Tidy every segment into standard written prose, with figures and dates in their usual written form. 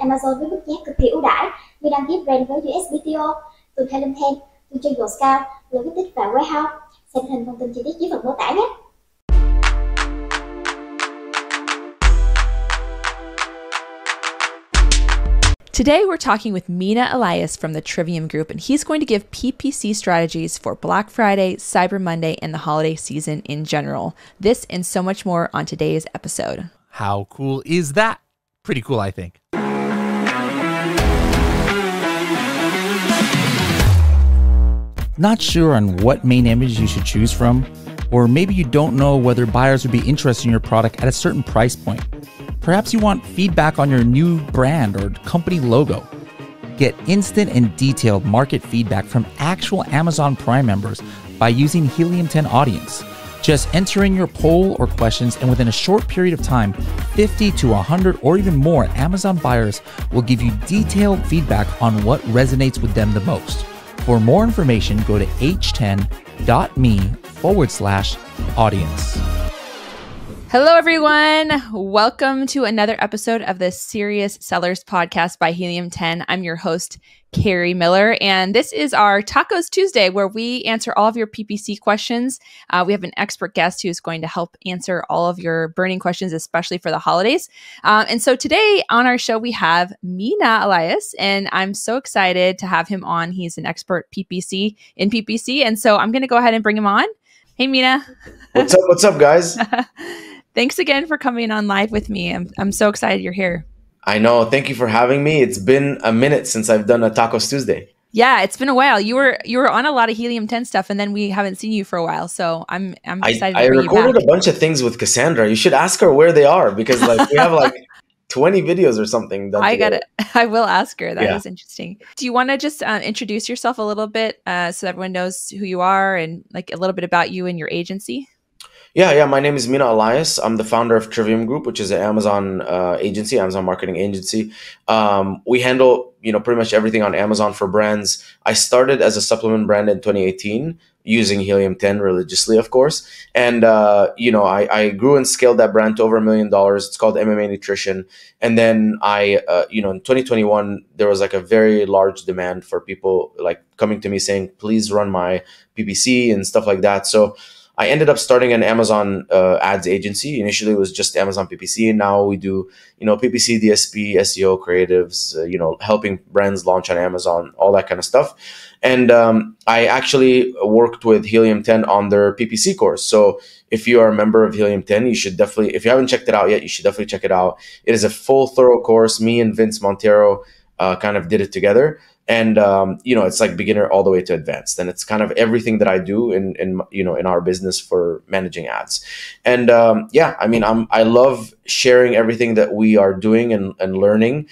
Amazon với mức giá cực kỳ ưu đãi như đăng ký brand với USPTO, từ Liên, theo, từ trường cao, logistics và warehouse. Xem hình thông tin chi tiết dưới phần mô tả nhé. Today, we're talking with Mina Elias from the Trivium Group, and he's going to give PPC strategies for Black Friday, Cyber Monday, and the holiday season in general. This and so much more on today's episode. How cool is that? Pretty cool, I think. Not sure on what main image you should choose from? Or maybe you don't know whether buyers would be interested in your product at a certain price point. Perhaps you want feedback on your new brand or company logo. Get instant and detailed market feedback from actual Amazon Prime members by using Helium 10 Audience. Just enter in your poll or questions, and within a short period of time, 50 to 100 or even more Amazon buyers will give you detailed feedback on what resonates with them the most. For more information, go to h10.me/audience. Hello, everyone. Welcome to another episode of the Serious Sellers Podcast by Helium 10. I'm your host, Carrie Miller, and this is our Tacos Tuesday, where we answer all of your PPC questions. We have an expert guest who's going to help answer all of your burning questions, especially for the holidays. And so today on our show, we have Mina Elias, and I'm so excited to have him on. He's an expert in PPC, and so I'm going to go ahead and bring him on. Hey, Mina. What's up, guys? Thanks again for coming on live with me. I'm so excited you're here. I know. Thank you for having me. It's been a minute since I've done a Tacos Tuesday. Yeah, it's been a while. You were on a lot of Helium 10 stuff, and then we haven't seen you for a while. So I'm excited. I recorded a bunch of things with Cassandra. You should ask her where they are, because we have 20 videos or something. I will ask her. That is interesting. Do you want to just introduce yourself a little bit so everyone knows who you are and a little bit about you and your agency? Yeah. My name is Mina Elias. I'm the founder of Trivium Group, which is an Amazon agency, Amazon marketing agency. We handle pretty much everything on Amazon for brands. I started as a supplement brand in 2018 using Helium 10 religiously, of course. And I grew and scaled that brand to over $1 million. It's called MMA Nutrition. And then in 2021, there was a very large demand for people coming to me saying, please run my PPC and stuff like that. So I ended up starting an Amazon ads agency. Initially, it was just Amazon PPC, and now we do, PPC, DSP, SEO, creatives, helping brands launch on Amazon, all that kind of stuff. And I actually worked with Helium 10 on their PPC course. So if you are a member of Helium 10, you should definitely, if you haven't checked it out yet, you should definitely check it out. It is a full, thorough course. Me and Vince Montero kind of did it together. And, it's beginner all the way to advanced. And it's kind of everything that I do in our business for managing ads. And, I love sharing everything that we are doing and learning.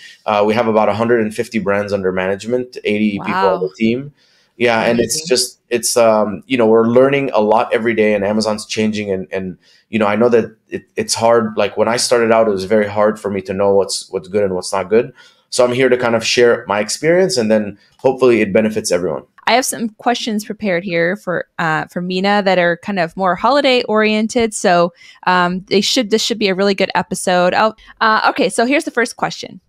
We have about 150 brands under management, 80 people on the team. Yeah. And we're learning a lot every day, and Amazon's changing. And I know that it's hard. When I started out, it was very hard for me to know what's good and what's not good. So I'm here to kind of share my experience, and then hopefully it benefits everyone. I have some questions prepared here for Mina that are kind of more holiday oriented. So this should be a really good episode. Okay, so here's the first question.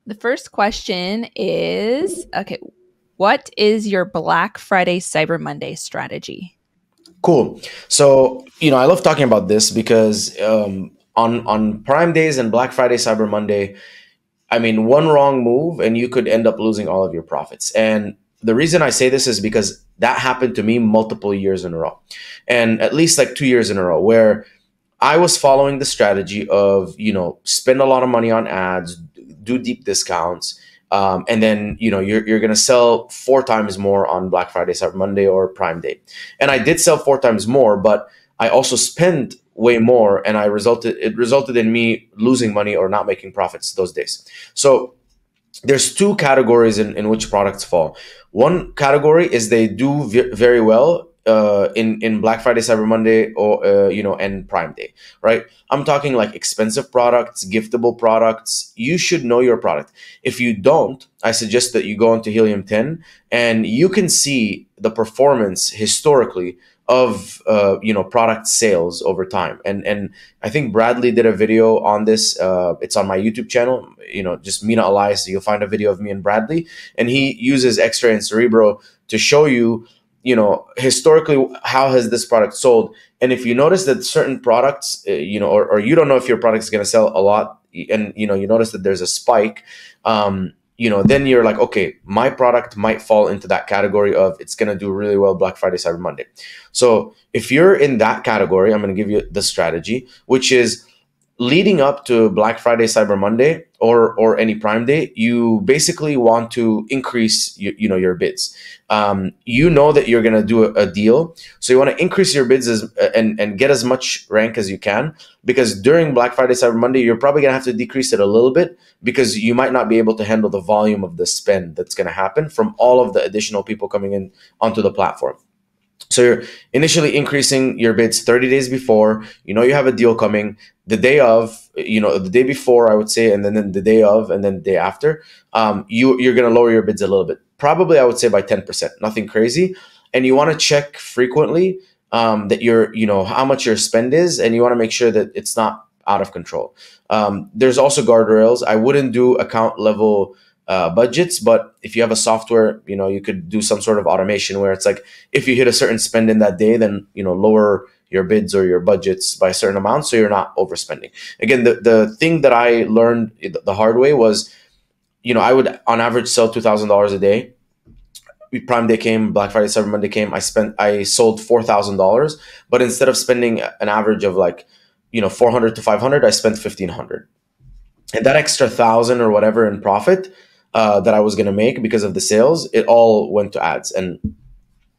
The first question is, what is your Black Friday, Cyber Monday strategy? Cool. So, I love talking about this because on Prime days and Black Friday, Cyber Monday, one wrong move and you could end up losing all of your profits. And the reason I say this is because that happened to me multiple years in a row, and at least 2 years in a row, where I was following the strategy of, spend a lot of money on ads, do deep discounts, and then, you're going to sell 4 times more on Black Friday, Cyber Monday, or Prime Day. And I did sell 4 times more, but I also spent way more, and it resulted in me losing money or not making profits those days. So there's 2 categories in which products fall. One category is they do very well in Black Friday, Cyber Monday, or and Prime Day, right? I'm talking expensive products, giftable products. You should know your product. If you don't, I suggest that you go into Helium 10 and you can see the performance historically of product sales over time. And I think Bradley did a video on this. It's on my YouTube channel, just Mina Elias. You'll find a video of me and Bradley, and he uses X-ray and Cerebro to show you, historically, how has this product sold. And if you notice that certain products, or you don't know if your product is going to sell a lot, and you notice that there's a spike, then you're like, okay, my product might fall into that category of it's going to do really well Black Friday, Cyber Monday. So if you're in that category, I'm going to give you the strategy, which is leading up to Black Friday, Cyber Monday, or any Prime Day, you basically want to increase your bids. You know that you're going to do a deal, so you want to increase your bids and get as much rank as you can, because during Black Friday, Cyber Monday, you're probably going to have to decrease it a little bit, because you might not be able to handle the volume of the spend that's going to happen from all of the additional people coming in onto the platform. So you're initially increasing your bids 30 days before. You have a deal coming. The day of, the day before, I would say, and then the day of, and then the day after, you're going to lower your bids a little bit. Probably, I would say, by 10%. Nothing crazy. And you want to check frequently that how much your spend is, and you want to make sure that it's not out of control. There's also guardrails. I wouldn't do account level budgets, but if you have a software, you could do some sort of automation where it's like, if you hit a certain spend in that day, then lower your bids or your budgets by a certain amount, so you're not overspending. Again, the thing that I learned the hard way was, I would on average sell $2,000 a day. Prime Day came, Black Friday, Cyber Monday came, I sold $4,000, but instead of spending an average of like $400 to $500, I spent $1,500, and that extra $1,000 or whatever in profit that I was going to make because of the sales, it all went to ads, and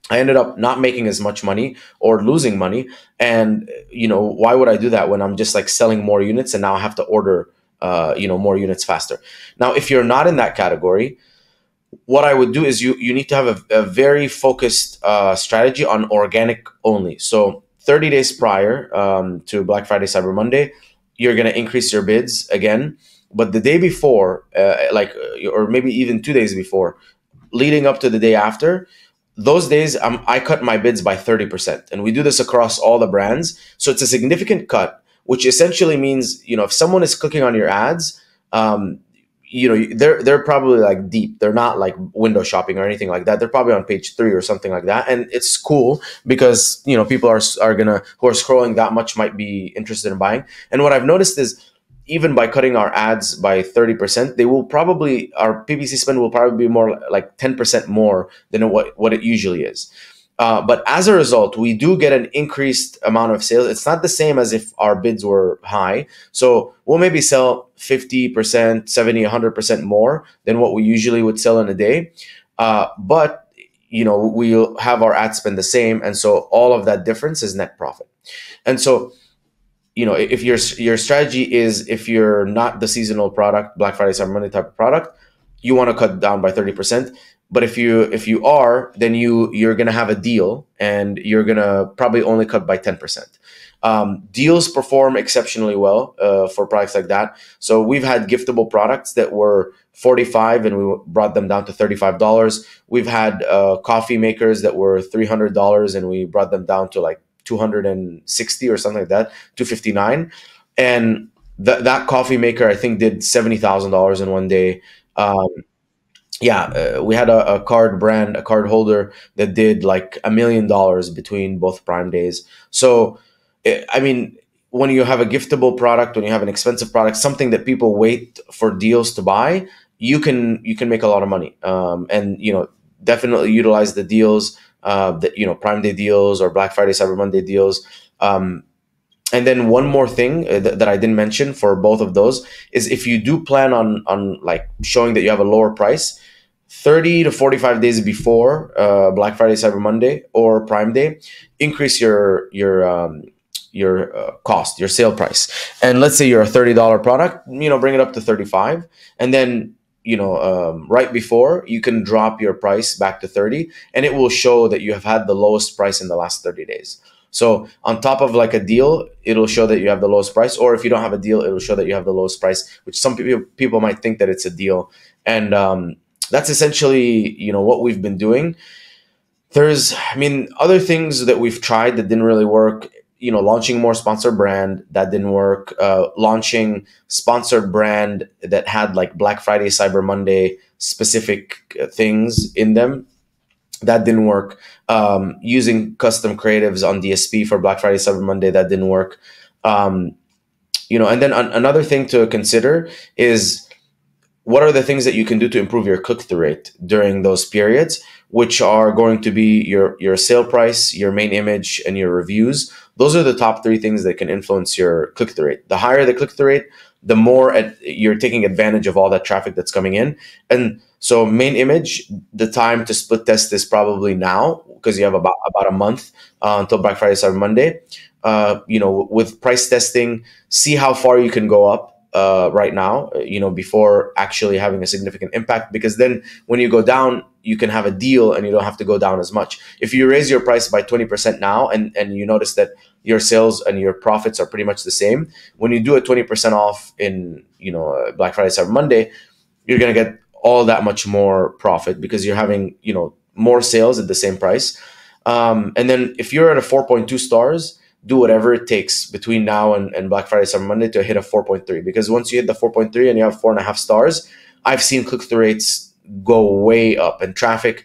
I ended up not making as much money or losing money. And why would I do that when I'm just like selling more units, and now I have to order more units faster? Now, if you're not in that category, what I would do is you need to have a very focused strategy on organic only. So 30 days prior to Black Friday, Cyber Monday, you're going to increase your bids again. But the day before, or maybe even 2 days before, leading up to the day after, those days I cut my bids by 30%. And we do this across all the brands. So it's a significant cut, which essentially means, if someone is clicking on your ads, they're probably like deep. They're not like window shopping or anything like that. They're probably on page 3 or something like that. And it's cool because, people who are scrolling that much might be interested in buying. And what I've noticed is, even by cutting our ads by 30%, our PPC spend will probably be more like 10% more than what it usually is. But as a result, we do get an increased amount of sales. It's not the same as if our bids were high. So we'll maybe sell 50%, 70, 100% more than what we usually would sell in a day. But we'll have our ad spend the same. And so all of that difference is net profit. And so, if your strategy is, if you're not the seasonal product, Black Friday, Cyber Monday type of product, you want to cut down by 30%. But if you are, then you're going to have a deal, and you're going to probably only cut by 10%. Deals perform exceptionally well for products like that. So we've had giftable products that were $45 and we brought them down to $35. We've had coffee makers that were $300 and we brought them down to like $260 or something like that, $259. And that coffee maker, I think, did $70,000 in one day. We had a card holder that did like $1 million between both Prime days. So, I mean, when you have a giftable product, when you have an expensive product, something that people wait for deals to buy, you can make a lot of money. And definitely utilize the deals, Prime Day deals or Black Friday, Cyber Monday deals. And then one more thing that I didn't mention for both of those is, if you do plan on like showing that you have a lower price, 30 to 45 days before Black Friday, Cyber Monday or Prime Day, increase your cost, your sale price. And let's say you're a $30 product, bring it up to 35, and then right before, you can drop your price back to 30, and it will show that you have had the lowest price in the last 30 days. So on top of like a deal, it'll show that you have the lowest price, or if you don't have a deal, it'll show that you have the lowest price, which some people might think that it's a deal. And that's essentially, what we've been doing. There's, I mean, other things that we've tried that didn't really work. Launching more sponsored brand, that didn't work. Launching sponsored brand that had like Black Friday, Cyber Monday specific things in them, that didn't work. Using custom creatives on DSP for Black Friday, Cyber Monday, that didn't work. And then another thing to consider is, what are the things that you can do to improve your click-through rate during those periods, which are going to be your sale price, your main image, and your reviews. Those are the top 3 things that can influence your click-through rate. The higher the click-through rate, the more you're taking advantage of all that traffic that's coming in. And so main image, the time to split test is probably now, because you have about a month until Black Friday, Cyber Monday. With price testing, see how far you can go up right now, before actually having a significant impact, because then when you go down, you can have a deal and you don't have to go down as much. If you raise your price by 20% now and you notice that your sales and your profits are pretty much the same, when you do a 20% off in, Black Friday, Cyber Monday, you're going to get all that much more profit because you're having, more sales at the same price. And then if you're at a 4.2 stars, do whatever it takes between now and Black Friday, Cyber Monday to hit a 4.3. Because once you hit the 4.3 and you have 4.5 stars, I've seen click-through rates go way up and traffic,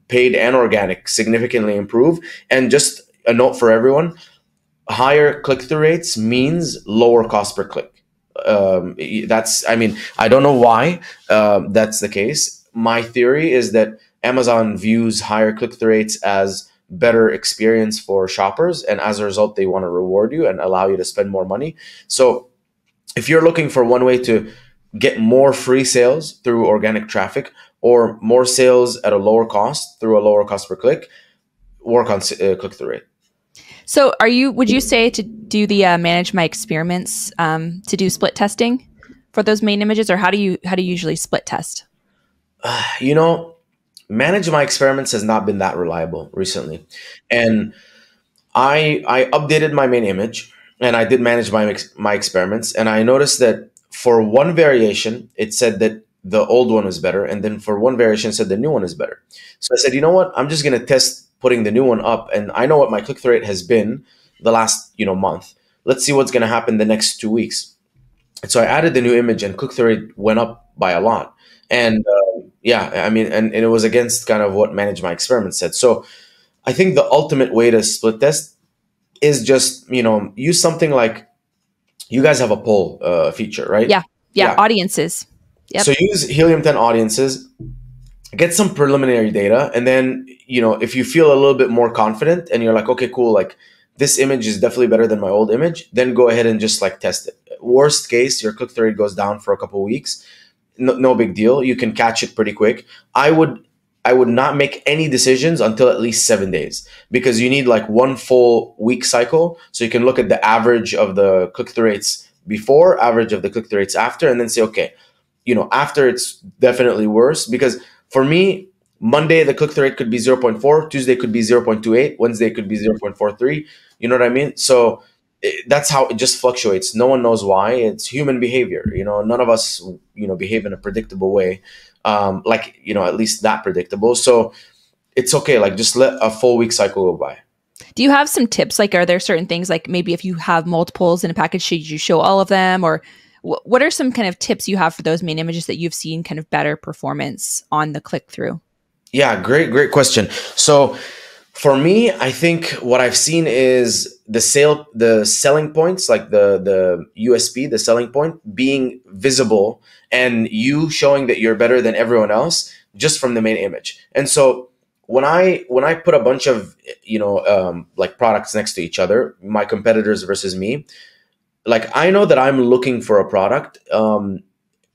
paid and organic, significantly improve. And just a note for everyone, higher click-through rates means lower cost per click. I don't know why that's the case. My theory is that Amazon views higher click-through rates as better experience for shoppers, and as a result they want to reward you and allow you to spend more money. So if you're looking for one way to get more free sales through organic traffic, or more sales at a lower cost through a lower cost per click, work on click-through rate. So would you say to do the manage my experiments, to do split testing for those main images, or how do you usually split test? Manage my experiments has not been that reliable recently. And I updated my main image and I did manage my experiments, and I noticed that for one variation, it said that the old one was better. And then for one variation, it said the new one is better. So I said, you know what? I'm just going to test putting the new one up. And I know what my click-through rate has been the last, month. Let's see what's going to happen the next 2 weeks. And so I added the new image and click-through rate went up by a lot. And and it was against kind of what Manage My Experiment said. So I think the ultimate way to split test is just, use something like, you guys have a poll feature, right? Yeah. Audiences. Yep. So use Helium 10 audiences, get some preliminary data. And then, if you feel a little bit more confident and you're like, okay, cool, like this image is definitely better than my old image, then go ahead and just like test it. Worst case, your click-through rate goes down for a couple of weeks. No big deal. You can catch it pretty quick. I would not make any decisions until at least 7 days, because you need like one full week cycle. So you can look at the average of the click-through rates before, average of the click-through rates after, and then say, okay, after it's definitely worse. Because for me, Monday, the click-through rate could be 0.4, Tuesday could be 0.28, Wednesday could be 0.43. You know what I mean? So that's how it just fluctuates. No one knows why. It's human behavior. None of us, behave in a predictable way, at least that predictable. So it's okay. Like, just let a full week cycle go by. Do you have some tips? Like, are there certain things, like maybe if you have multiples in a package, should you show all of them? Or what are some kind of tips you have for those main images that you've seen kind of better performance on the click-through? Yeah, great question. So for me, I think what I've seen is the selling points, like the USP, the selling point, being visible and you showing that you're better than everyone else just from the main image. And so when I put a bunch of like products next to each other, my competitors versus me, like I know that I'm looking for a product.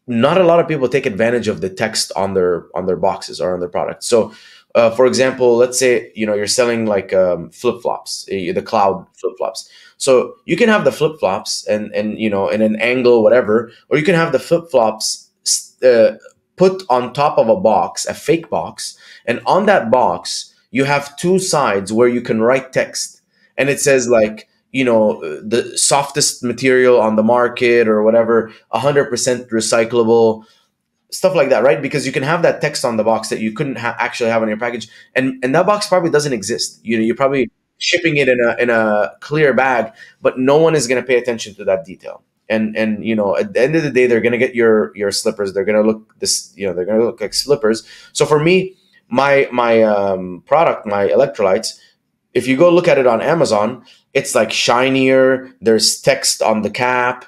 Not a lot of people take advantage of the text on their boxes or on their products. So for example, let's say, you're selling like flip-flops, the cloud flip-flops. So you can have the flip-flops and in an angle, whatever, or you can have the flip-flops put on top of a box, a fake box. And on that box, you have two sides where you can write text. And it says like, the softest material on the market or whatever, 100% recyclable, stuff like that, right? Because you can have that text on the box that you couldn't actually have on your package, and that box probably doesn't exist. You know, you're probably shipping it in a clear bag, but no one is going to pay attention to that detail. And you know, at the end of the day, they're going to get your slippers. They're going to look they're going to look like slippers. So for me, my product, my electrolytes, if you go look at it on Amazon, it's like shinier. There's text on the cap.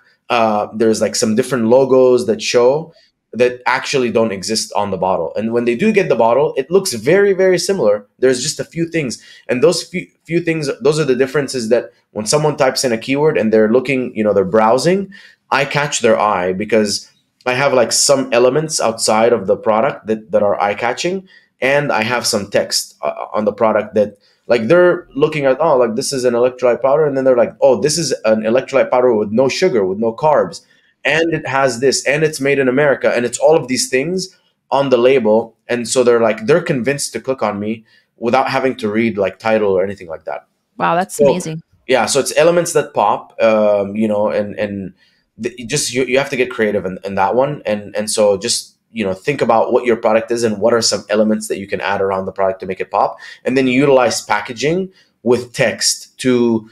There's like some different logos that show that actually don't exist on the bottle. And when they do get the bottle, it looks very, very similar. There's just a few things. And those few things, those are the differences that when someone types in a keyword and they're looking, you know, they're browsing, I catch their eye because I have like some elements outside of the product that are eye-catching. And I have some text on the product that, like, they're looking at, oh, like, this is an electrolyte powder. And then they're like, oh, this is an electrolyte powder with no sugar, with no carbs. And it has this, and it's made in America. And it's all of these things on the label. And so they're convinced to click on me without having to read like title or anything like that. Wow, that's amazing. Yeah. So it's elements that pop, you know, and you have to get creative in that one. And so just, you know, think about what your product is and what are some elements that you can add around the product to make it pop. And then you utilize packaging with text to,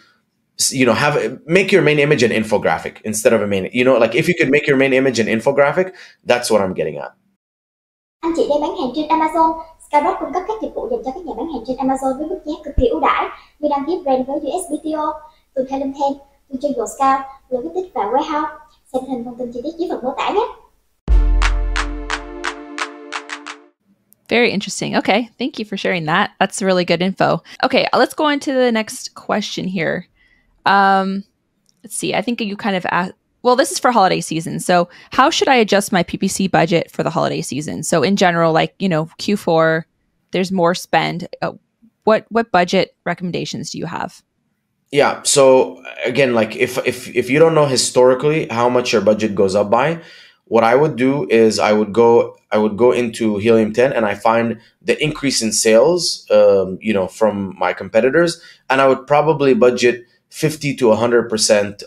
you know, make your main image an infographic instead of a main, you know, like if you could make your main image an infographic, that's what I'm getting at. Anh chị đang bán hàng trên Amazon. Skyrock cung cấp các dịch vụ dành cho các nhà bán hàng trên Amazon với mức giá cực kỳ ưu đãi như đăng ký brand với USPTO, từ theo theo, từ cho dầu cao, logistics và warehouse. Xem hình thông tin chi tiết dưới phần mô tả nhé. Very interesting. Okay, thank you for sharing that. That's really good info. Okay, let's go on to the next question here. Let's see. I think you kind of asked, well, this is for holiday season. So how should I adjust my PPC budget for the holiday season? So in general, like, you know, Q4, there's more spend. What budget recommendations do you have? Yeah. So again, like if you don't know historically how much your budget goes up by, what I would do is I would go into Helium 10 and I find the increase in sales, you know, from my competitors, and I would probably budget 50 to 100%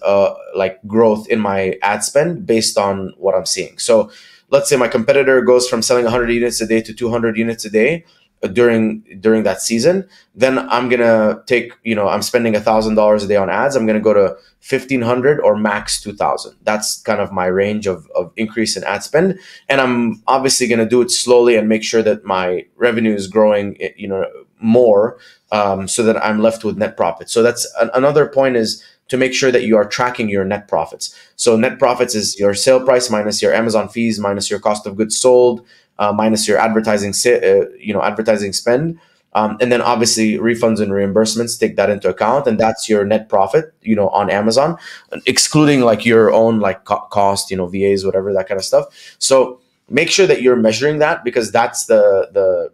like growth in my ad spend based on what I'm seeing. So let's say my competitor goes from selling 100 units a day to 200 units a day during that season. Then I'm gonna take, you know, I'm spending $1,000 a day on ads. I'm gonna go to 1,500 or max 2,000. That's kind of my range of increase in ad spend. And I'm obviously gonna do it slowly and make sure that my revenue is growing, you know, more, so that I'm left with net profit. So that's another point, is to make sure that you are tracking your net profits. So net profits is your sale price minus your Amazon fees minus your cost of goods sold, minus your advertising spend, and then obviously refunds and reimbursements, take that into account, and that's your net profit, you know, on Amazon, excluding like your own like cost, you know, VAs, whatever, that kind of stuff. So make sure that you're measuring that, because that's the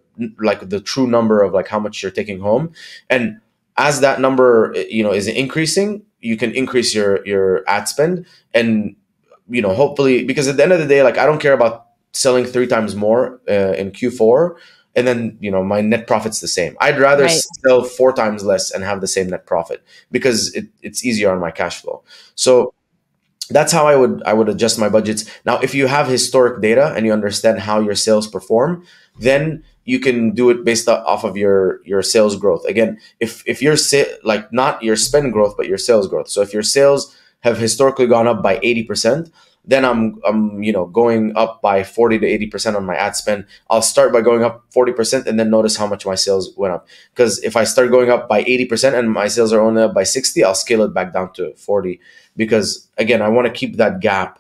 true number of like how much you're taking home. And as that number, you know, is increasing, you can increase your ad spend, and, you know, hopefully, because at the end of the day, like, I don't care about selling 3 times more in Q4 and then, you know, my net profit's the same. I'd rather sell 4 times less and have the same net profit, because it's easier on my cash flow. So that's how I would adjust my budgets. Now, if you have historic data and you understand how your sales perform, then you can do it based off of your sales growth. Again, if your like not your spend growth, but your sales growth. So if your sales have historically gone up by 80%, then I'm you know, going up by 40 to 80% on my ad spend. I'll start by going up 40% and then notice how much my sales went up. Because if I start going up by 80% and my sales are only up by 60, I'll scale it back down to 40. Because again, I want to keep that gap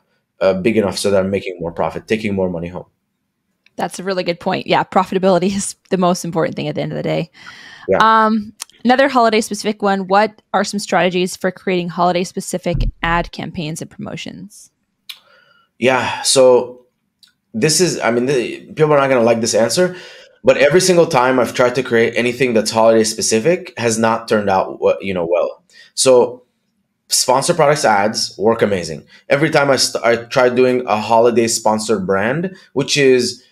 big enough so that I'm making more profit, taking more money home. That's a really good point. Yeah, profitability is the most important thing at the end of the day. Yeah. Another holiday specific one. What are some strategies for creating holiday specific ad campaigns and promotions? Yeah. So this is, I mean, people are not going to like this answer, but every single time I've tried to create anything that's holiday specific has not turned out, you know, well. So sponsor products ads work amazing. Every time I try doing a holiday sponsored brand, which is,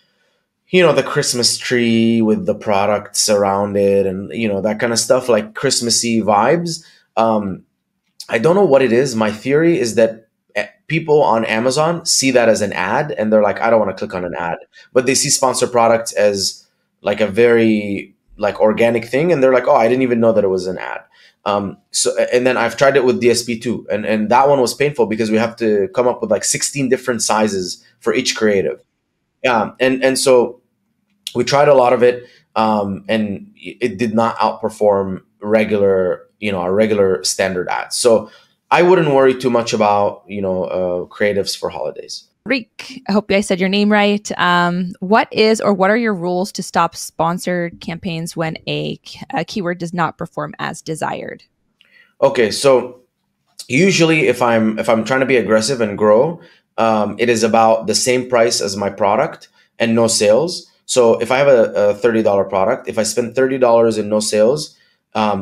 you know, the Christmas tree with the products around it and, you know, that kind of stuff, like Christmassy vibes. I don't know what it is. My theory is that people on Amazon see that as an ad and they're like, I don't want to click on an ad, but they see sponsored products as like a very like organic thing. And they're like, oh, I didn't even know that it was an ad. And then I've tried it with DSP too. And that one was painful because we have to come up with like 16 different sizes for each creative. Yeah. And so we tried a lot of it. And it did not outperform regular, our regular standard ads. So I wouldn't worry too much about, creatives for holidays. Rick, I hope I said your name right. What are your rules to stop sponsored campaigns when a keyword does not perform as desired? Okay, so usually if I'm trying to be aggressive and grow, it is about the same price as my product and no sales. So if I have a $30 product, if I spend $30 and no sales,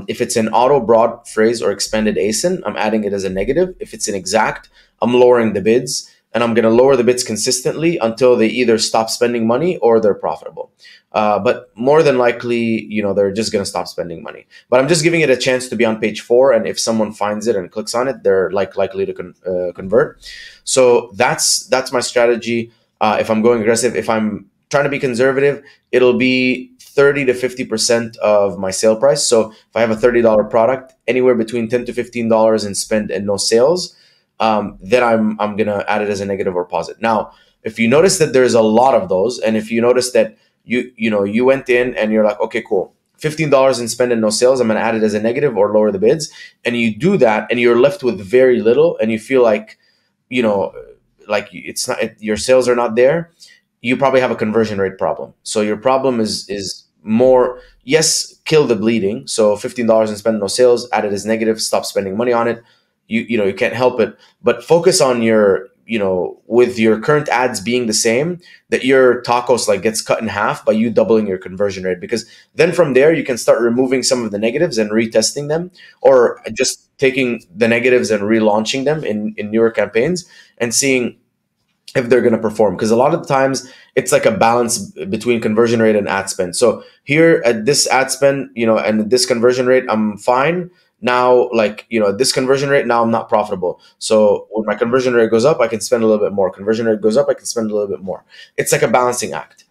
if it's an auto broad phrase or expanded ASIN, I'm adding it as a negative. If it's an exact, I'm lowering the bids. And I'm going to lower the bids consistently until they either stop spending money or they're profitable. But more than likely, they're just going to stop spending money. But I'm just giving it a chance to be on page 4. And if someone finds it and clicks on it, they're likely to convert. So that's my strategy. If I'm going aggressive, if I'm trying to be conservative, it'll be 30 to 50% of my sale price. So if I have a $30 product, anywhere between $10 to $15 in spend and no sales, then I'm going to add it as a negative or positive. Now, if you notice that there's a lot of those, and if you notice that you went in and you're like, okay, cool, $15 in spend and no sales, I'm going to add it as a negative or lower the bids. And you do that and you're left with very little and you feel like, like it's not, your sales are not there, you probably have a conversion rate problem. So your problem is more, yes, kill the bleeding. So $15 in spend, no sales, add it as negative, stop spending money on it. You can't help it, but focus on your, with your current ads being the same, that your tacos like gets cut in half by you doubling your conversion rate, because then from there you can start removing some of the negatives and retesting them, or just taking the negatives and relaunching them in newer campaigns and seeing if they're going to perform. Because a lot of the times it's like a balance between conversion rate and ad spend. So here at this ad spend, and this conversion rate, I'm fine. Now, this conversion rate, now I'm not profitable. So when my conversion rate goes up, I can spend a little bit more. Conversion rate goes up, I can spend a little bit more. It's like a balancing act.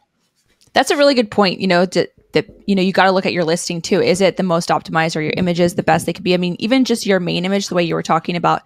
That's a really good point. You got to look at your listing too. Is it the most optimized? Or your images the best they could be? I mean, even just your main image, the way you were talking about,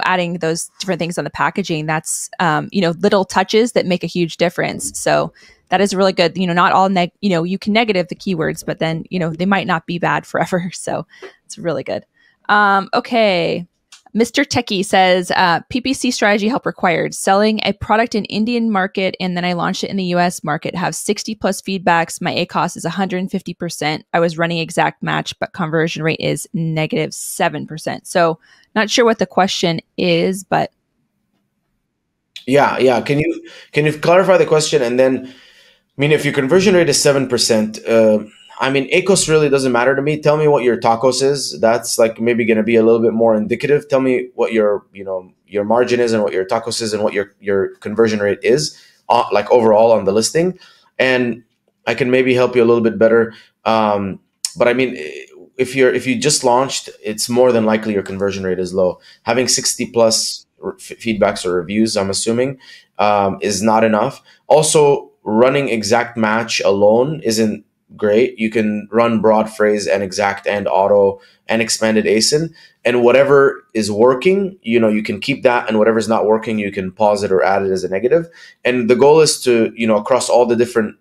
adding those different things on the packaging, that's, little touches that make a huge difference. So that is really good. Not all, you can negative the keywords, but then, they might not be bad forever. So it's really good. Okay. Mr. Techie says, PPC strategy help required. Selling a product in Indian market and then I launched it in the US market. Have 60 plus feedbacks. My ACOS is 150%. I was running exact match, but conversion rate is negative 7%. So not sure what the question is, but. Yeah. Can you clarify the question? And then, if your conversion rate is 7%, ACOS really doesn't matter to me. Tell me what your tacos is. That's like maybe going to be a little bit more indicative. Tell me what your margin is and what your tacos is and what your conversion rate is, like overall on the listing. And I can maybe help you a little bit better. But if you just launched, it's more than likely your conversion rate is low. Having 60 plus feedbacks or reviews, I'm assuming, is not enough. Also, running exact match alone isn't great. You can run broad phrase and exact and auto and expanded ASIN, and whatever is working, you can keep that, and whatever's not working, you can pause it or add it as a negative. And the goal is to, across all the different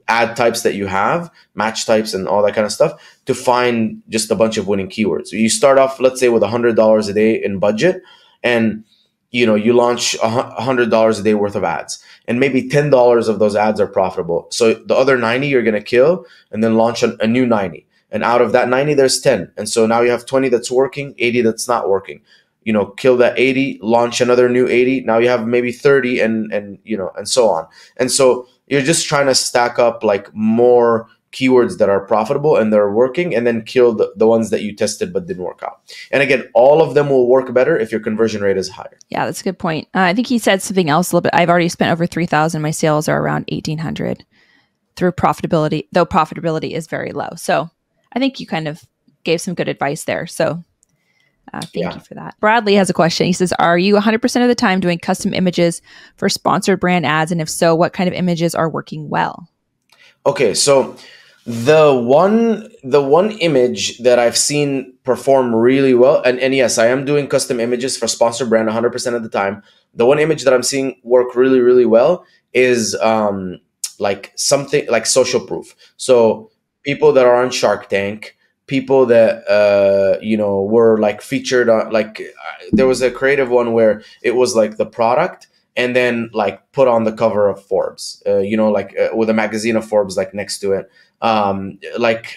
ad types that you have, match types and all that kind of stuff, to find just a bunch of winning keywords. So you start off, let's say, with $100 a day in budget, and you launch $100 a day worth of ads, and maybe $10 of those ads are profitable. So the other 90 you're going to kill and then launch a new 90. And out of that 90, there's 10. And so now you have 20 that's working, 80 that's not working. Kill that 80, launch another new 80. Now you have maybe 30 and so on. And so you're just trying to stack up like more keywords that are profitable and they're working, and then kill the ones that you tested but didn't work out. And again, all of them will work better if your conversion rate is higher. Yeah, that's a good point. I think he said something else a little bit. I've already spent over 3,000. My sales are around 1,800 through profitability, though profitability is very low. So I think you kind of gave some good advice there. So Thank you for that. Bradley has a question. He says, are you 100% of the time doing custom images for sponsored brand ads? And if so, what kind of images are working well? Okay, so the one image that I've seen perform really well, and yes, I am doing custom images for sponsored brand 100% of the time. The one image that I'm seeing work really, really well is like something like social proof. So people that are on Shark Tank, people that were like featured on, like there was a creative one where it was like the product and then like put on the cover of Forbes, with a magazine of Forbes like next to it. Like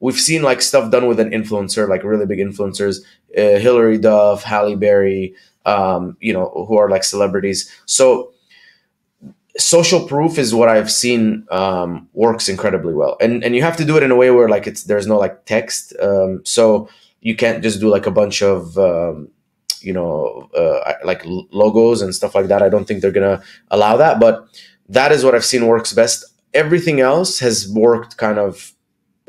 we've seen like stuff done with an influencer, like really big influencers, Hillary Duff, Halle Berry, who are like celebrities. So social proof is what I've seen works incredibly well, and you have to do it in a way where like there's no like text, so you can't just do like a bunch of like logos and stuff like that. I don't think they're gonna allow that, but that is what I've seen works best. Everything else has worked kind of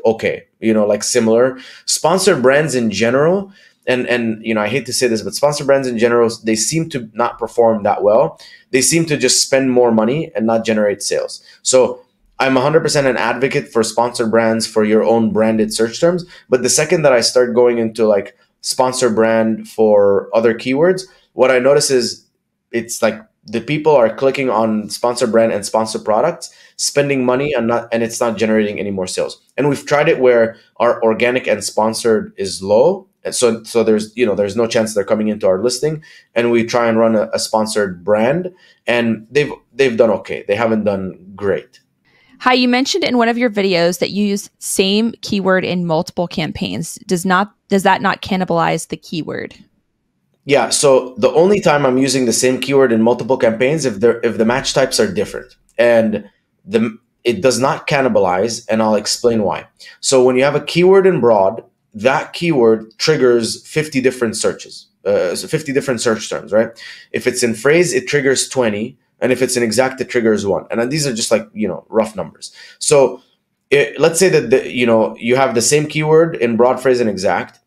okay, like similar. Sponsored brands in general, and I hate to say this, but sponsored brands in general, they seem to not perform that well. They seem to just spend more money and not generate sales. So I'm 100% an advocate for sponsored brands for your own branded search terms. But the second that I start going into like sponsor brand for other keywords, what I notice is it's like the people are clicking on sponsor brand and sponsor products, spending money and it's not generating any more sales. And we've tried it where our organic and sponsored is low. And so there's no chance they're coming into our listing, and we try and run a sponsored brand, and they've done okay. They haven't done great. Hi, you mentioned in one of your videos that you use same keyword in multiple campaigns. Does that not cannibalize the keyword? Yeah. So the only time I'm using the same keyword in multiple campaigns if the match types are different, and it does not cannibalize, and I'll explain why. So when you have a keyword in broad, that keyword triggers 50 different searches, so 50 different search terms, right? If it's in phrase, it triggers 20. And if it's in exact, it triggers 1. And then these are just like, rough numbers. So let's say that, you have the same keyword in broad, phrase, and exact.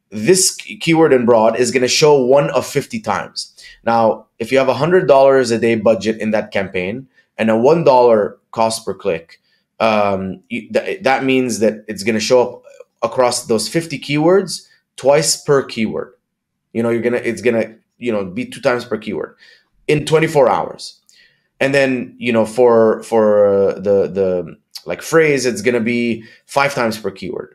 This keyword in broad is going to show 1 of 50 times. Now, if you have $100 a day budget in that campaign and a $1 cost per click, that means that it's going to show up across those 50 keywords twice per keyword. It's gonna be 2 times per keyword in 24 hours. And then for the like phrase, it's gonna be 5 times per keyword.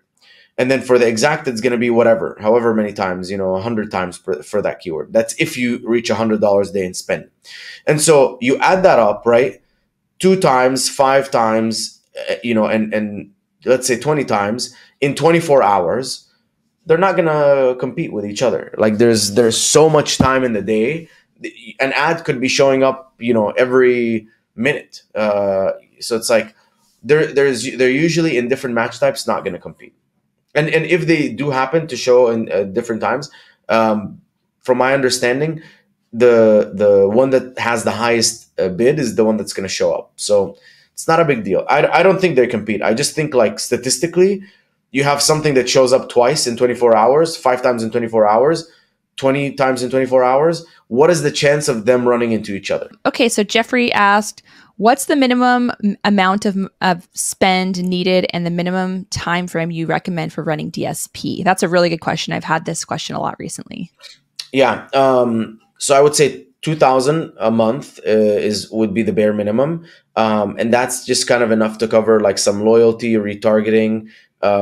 And then for the exact, it's gonna be however many times, 100 times for that keyword. That's if you reach $100 a day and spend. And so you add that up, right? 2 times, 5 times, and let's say 20 times in 24 hours, they're not going to compete with each other. Like there's so much time in the day. An ad could be showing up, every minute. So it's like they're usually in different match types, not going to compete. And if they do happen to show in different times, from my understanding, the one that has the highest bid is the one that's going to show up. So it's not a big deal. I don't think they compete. I just think like statistically, you have something that shows up twice in 24 hours, 5 times in 24 hours, 20 times in 24 hours. What is the chance of them running into each other? Okay, so Jeffrey asked, what's the minimum amount of spend needed and the minimum time frame you recommend for running DSP? That's a really good question. I've had this question a lot recently. Yeah. So I would say 2,000 a month would be the bare minimum. And that's just kind of enough to cover like some loyalty, retargeting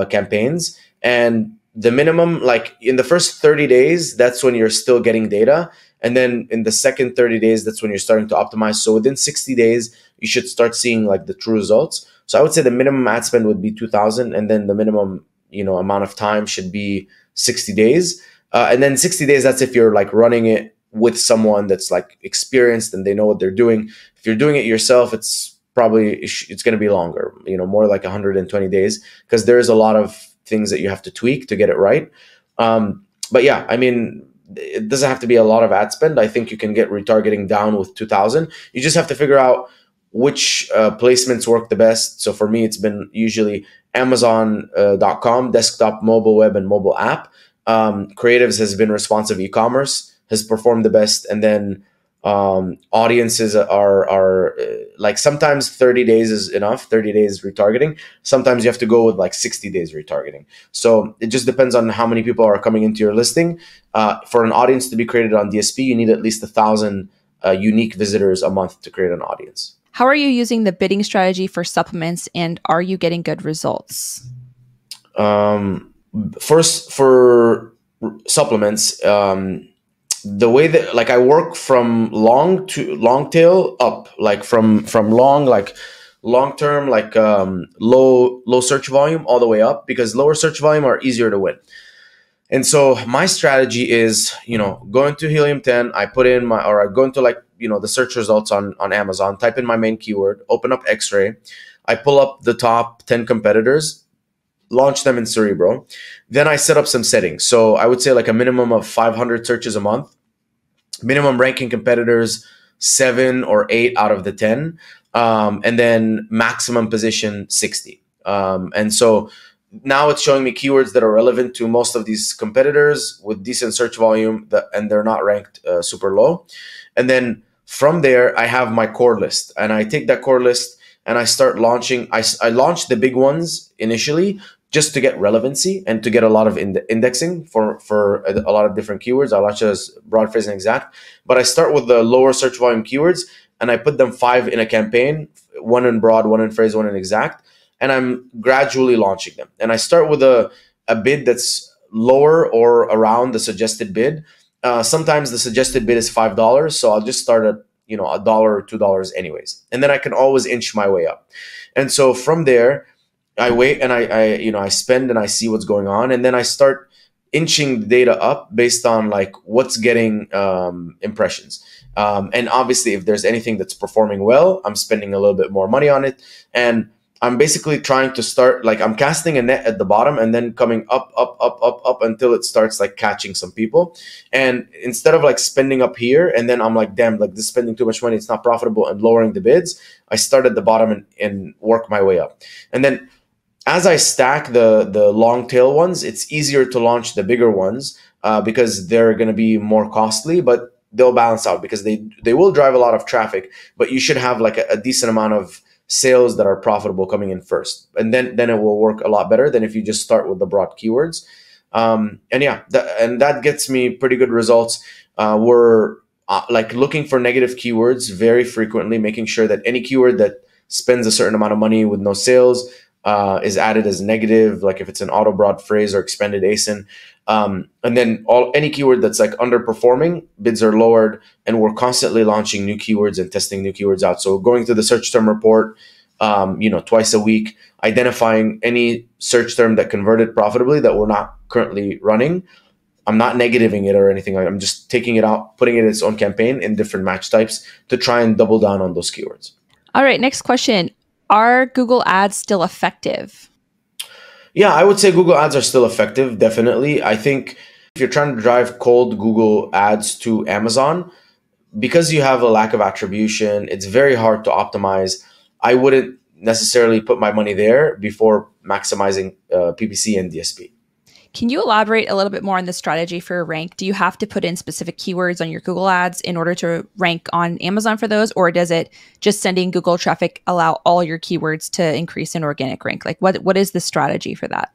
campaigns. And the minimum, like in the first 30 days, that's when you're still getting data. And then in the second 30 days, that's when you're starting to optimize. So within 60 days, you should start seeing like the true results. So I would say the minimum ad spend would be 2,000. And then the minimum, amount of time should be 60 days. And then 60 days, that's if you're like running it with someone that's like experienced and they know what they're doing. If you're doing it yourself, it's going to be longer, more like 120 days, because there is a lot of things that you have to tweak to get it right. But yeah, I mean, it doesn't have to be a lot of ad spend. I think you can get retargeting down with 2,000. You just have to figure out which placements work the best. So for me, it's been usually Amazon.com, desktop, mobile web, and mobile app. creatives has been responsive e-commerce has performed the best, and then audiences are like sometimes 30 days is enough, 30 days retargeting. Sometimes you have to go with like 60 days retargeting. So it just depends on how many people are coming into your listing. For an audience to be created on DSP, you need at least 1,000 unique visitors a month to create an audience. How are you using the bidding strategy for supplements, and are you getting good results? First, for supplements, the way that like I work from long tail up, like from long, like long term, like low search volume all the way up, because lower search volume are easier to win. And so my strategy is, go into Helium 10, I put in I go into like, the search results on Amazon, type in my main keyword, open up X-Ray, I pull up the top 10 competitors, launch them in Cerebro. Then I set up some settings. So I would say like a minimum of 500 searches a month, minimum ranking competitors 7 or 8 out of the 10, and then maximum position 60. And so now it's showing me keywords that are relevant to most of these competitors with decent search volume, and they're not ranked super low. And then from there, I have my core list, and I take that core list and I start launching. I launch the big ones initially just to get relevancy and to get a lot of indexing for a lot of different keywords. I launch as broad, phrase, and exact, but I start with the lower search volume keywords and I put them 5 in a campaign, 1 in broad, 1 in phrase, 1 in exact, and I'm gradually launching them. And I start with a bid that's lower or around the suggested bid. Sometimes the suggested bid is $5, so I'll just start at $1 or $2 anyways, and then I can always inch my way up. And so from there, I wait and I spend and I see what's going on, and then I start inching the data up based on like what's getting impressions. And obviously, if there's anything that's performing well, I'm spending a little bit more money on it, and I'm basically trying to start, like I'm casting a net at the bottom and then coming up until it starts like catching some people. And instead of like spending up here and then I'm like, damn, like this is spending too much money, it's not profitable, and lowering the bids, I start at the bottom and work my way up. And then as I stack the long tail ones, it's easier to launch the bigger ones because they're going to be more costly, but they'll balance out because they will drive a lot of traffic, but you should have like a decent amount of sales that are profitable coming in first, and then it will work a lot better than if you just start with the broad keywords. And yeah, that gets me pretty good results. We're like looking for negative keywords very frequently, making sure that any keyword that spends a certain amount of money with no sales is added as negative, like if it's an auto broad phrase or expanded ASIN. And then any keyword that's like underperforming, bids are lowered, and we're constantly launching new keywords and testing new keywords out. So going through the search term report, twice a week, identifying any search term that converted profitably that we're not currently running. I'm not negativing it or anything. I'm just taking it out, putting it in its own campaign in different match types to try and double down on those keywords. All right, next question. Are Google ads still effective? Yeah, I would say Google ads are still effective, definitely. I think if you're trying to drive cold Google ads to Amazon, because you have a lack of attribution, it's very hard to optimize. I wouldn't necessarily put my money there before maximizing PPC and DSP. Can you elaborate a little bit more on the strategy for rank? Do you have to put in specific keywords on your Google ads in order to rank on Amazon for those? Or does it just sending Google traffic allow all your keywords to increase in organic rank? Like what is the strategy for that?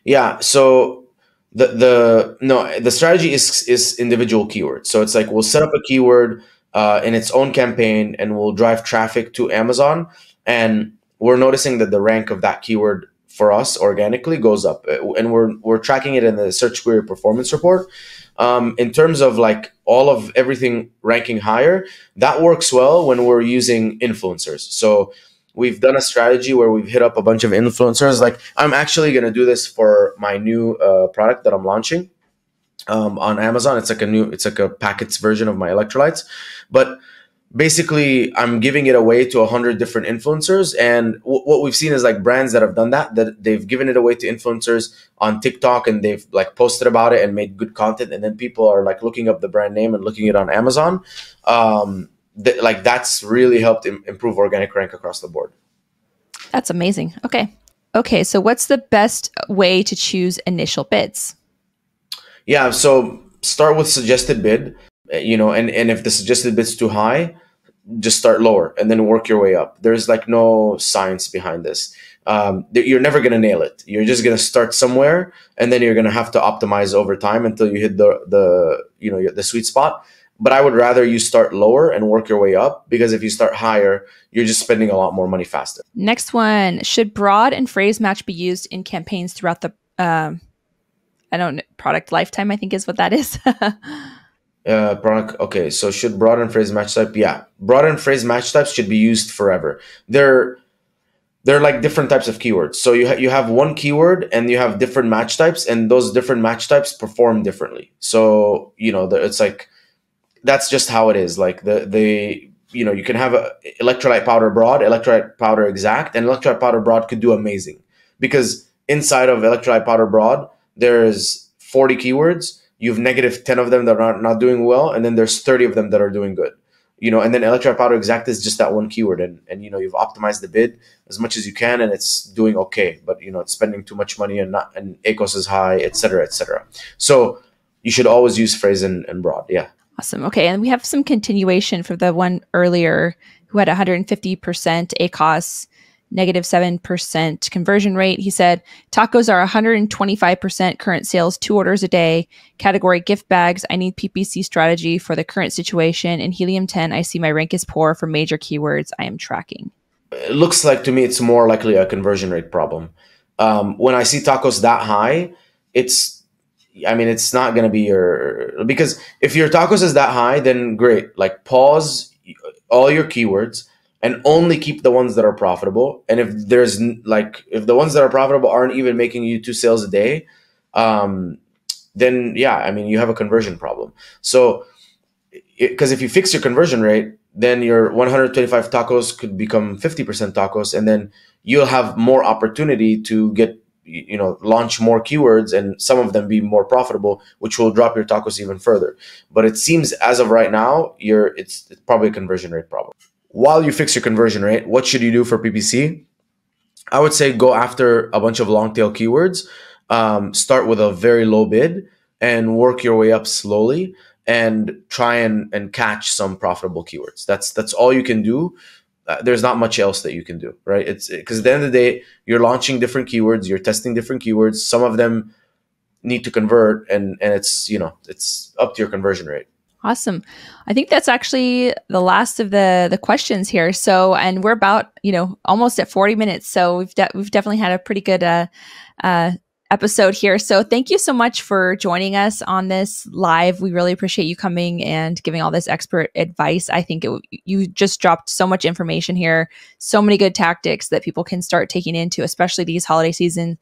Yeah, so the strategy is individual keywords. So it's like we'll set up a keyword in its own campaign and we'll drive traffic to Amazon. And we're noticing that the rank of that keyword for us organically goes up, and we're tracking it in the search query performance report. In terms of like all of everything ranking higher, that works well when we're using influencers. So we've done a strategy where we've hit up a bunch of influencers. Like I'm actually going to do this for my new product that I'm launching on Amazon. It's like a packets version of my electrolytes, but basically I'm giving it away to 100 different influencers. And what we've seen is like brands that have done that they've given it away to influencers on TikTok, and they've like posted about it and made good content. And then people are like looking up the brand name and looking it on Amazon. Like that's really helped improve organic rank across the board. That's amazing. Okay. So what's the best way to choose initial bids? Yeah, so start with suggested bid, and if the suggested bid's too high, just start lower and then work your way up. There's like no science behind this. You're never going to nail it. You're just going to start somewhere, and then you're going to have to optimize over time until you hit the sweet spot. But I would rather you start lower and work your way up, because if you start higher, you're just spending a lot more money faster. Next one, should broad and phrase match be used in campaigns throughout the product lifetime, I think is what that is. Product. Okay, so should broad and phrase match type? Yeah, broad and phrase match types should be used forever. They're like different types of keywords. So you have one keyword and you have different match types, and those different match types perform differently. So it's like, that's just how it is. Like you can have a electrolyte powder broad, electrolyte powder exact, and electrolyte powder broad could do amazing, because inside of electrolyte powder broad there's 40 keywords. You've -10 of them that are not doing well, and then there's 30 of them that are doing good. And then electrolyte powder exact is just that one keyword, and you've optimized the bid as much as you can, and it's doing okay, but it's spending too much money, and ACOS is high, etc., etc. So you should always use phrase and broad. Yeah. Awesome. Okay, and we have some continuation for the one earlier who had 150% ACOS, -7% conversion rate. He said, tacos are 125% current sales, 2 orders a day. Category gift bags. I need PPC strategy for the current situation. In Helium-10, I see my rank is poor for major keywords I am tracking. It looks like to me it's more likely a conversion rate problem. When I see tacos that high, it's not going to be because if your tacos is that high, then great. Like, pause all your keywords and only keep the ones that are profitable. And if the ones that are profitable aren't even making you 2 sales a day, then yeah, you have a conversion problem. So, because if you fix your conversion rate, then your 125 tacos could become 50% tacos, and then you'll have more opportunity to get, launch more keywords, and some of them be more profitable, which will drop your tacos even further. But it seems as of right now, it's probably a conversion rate problem. While you fix your conversion rate, what should you do for PPC? I would say go after a bunch of long tail keywords. Start with a very low bid and work your way up slowly, and try and catch some profitable keywords. That's all you can do. There's not much else that you can do, right? It's because at the end of the day, you're launching different keywords, you're testing different keywords. Some of them need to convert, and it's it's up to your conversion rate. Awesome. I think that's actually the last of the questions here. So, and we're about, almost at 40 minutes. So we've definitely had a pretty good episode here. So thank you so much for joining us on this live. We really appreciate you coming and giving all this expert advice. I think you just dropped so much information here, so many good tactics that people can start taking into, especially these holiday season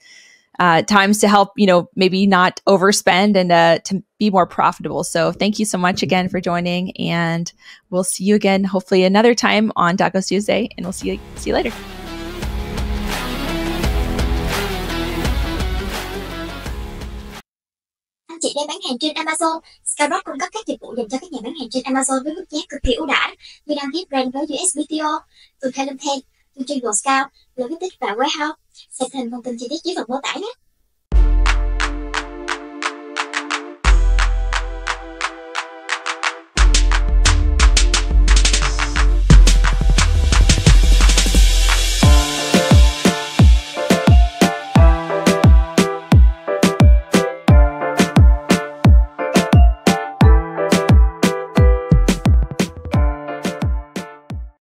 times, to help, maybe not overspend and to be more profitable. So thank you so much again for joining, and we'll see you again, hopefully another time on Tacos Tuesday, and we'll see you later. Anh chị đang bán hàng trên Amazon. Skyrock cung cấp các dịch vụ dành cho các nhà bán hàng trên Amazon với mức giá cực kỳ ưu đãi như đăng ký brand với USPTO, tuần theo Liên, theo, tuần chuyên Scout, logistics và warehouse. Xem thêm thông tin chi tiết dưới phần mô tả nhé.